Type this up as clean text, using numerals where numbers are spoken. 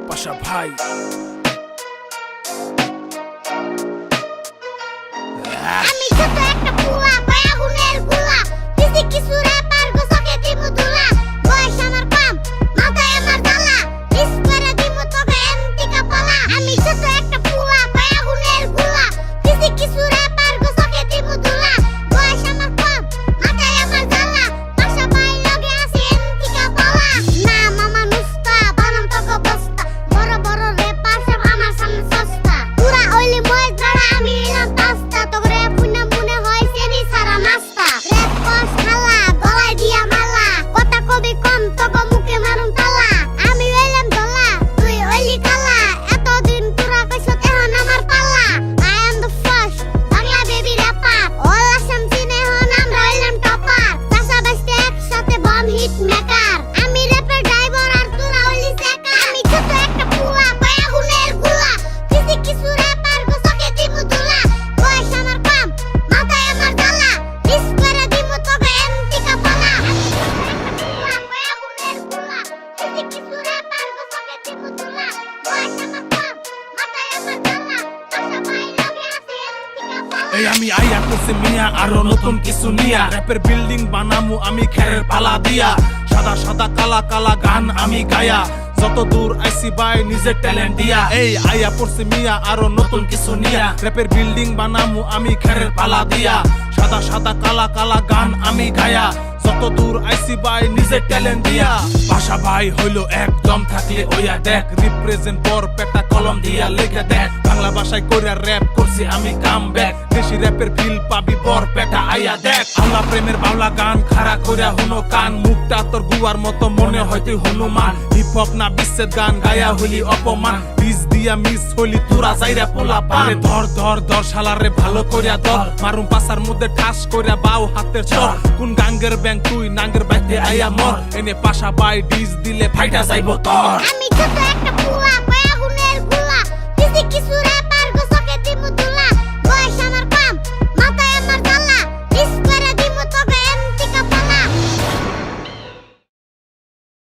পাশা ভাই আমি ছোট একটা পুয়া পায়া গুনের গুলা কিসি কিছু র্যাপার গোসকে দিমু দুলা বয়স আমার কম মাথায় আমার জ্বালা মিস করে দিমু তোকে এমটিকা পালা আমি ছোট একটা পুয়া পায়া গুনের গুলা কিসি কিছু র্যাপার গোসকে দিমু দুলা বয়স আমার কম মাথায় আমার জ্বালা পাশা ভাই লগে আছে এমটিকা পালা না মামা নুস্তা বানাম তোকে বস্তা বড় বড় র্যাপার সব আমার সামনে সস্তা পুরা ওইলি মই ধরা আমি এলাম তাস্তা তোরে পুনা মনে হয় সেনি সারা নাস্তা রেপ কস খালা গলায় দিয়া মালা কথা কবি কম তোকে মুখে মারুম তালা আমি হইলাম দলা তুই হইলি কালা এতদিন তোরা কইছত এখন আমার পালা I am the first Bangla baby rapper all Assam চিনে হন আমরা হইলাম টপার পাশাপাশি একসাথে বম হিট মেকার আমি র্যাপের ড্রাইভার আর তোরা হইলি সেকার আমি ছোট একটা পুয়া পায়া গুনের গুলা কিসি কিছু র্যাপার গোসকে দিমু দুলা বয়স আমার কম মাথায় আমার জ্বালা মিস করে দিমু তোকে এমটিকা পালা আমি ছোট একটা পুয়া পায়া গুনের গুলা কিসি কিছু র্যাপার গোসকে দিমু দুলা বয়স আমার কম মাথায় আমার জ্বালা পাশা ভাই লগে আছে এমটিকা পালা এই আমি আইয়া করছি মিয়া আরো নতুন কিছু নিয়া র্যাপের বিল্ডিং বানামু আমি খেরের পালা দিয়া সাদা সাদা কালা কালা গান আমি গায়া যত দূর আইসি বাই নিজের ট্যালেন্ট দিয়া এই আইয়া পড়ছি মিয়া আরো নতুন কিছু নিয়া র্যাপের বিল্ডিং বানামু আমি খেরের পালা দিয়া সাদা সাদা কালা কালা গান আমি গায়া যত দূর আইসি বাই নিজের ট্যালেন্ট দিয়া পাশা ভাই হইলো একদম থাকলে ওইয়া দেখ রিপ্রেজেন্ট বর পেটা কলম দিয়া লিখে দেখ বাংলা ভাষায় কইরা র‍্যাপ করছি আমি কাম ব্যাক দেশি র‍্যাপের ফিল পাবি বর পেটা আইয়া দেখ আল্লাহ প্রেমের বাউলা গান খাড়া কইরা হুনো কান মুখটা তোর গুয়ার মতো মনে হয় তুই হনুমান হিপ হপ না বিচ্ছেদ গান গায়া হইলি অপমান বিষ দিয়া মিস হইলি তোরা যাইরা পোলা পারে ধর ধর ধর শালারে ভালো কইরা ধর মারুম পাছার মধ্যে ঠাস কইরা বাউ হাতের চর কোন গাঙ্গের ব্যাং তুই নাঙ্গের বাইতে আইয়া মর এনে পাশা বাই ডিস দিলে ফাইটা যাইবো তোর আমি ছোট একটা পুয়া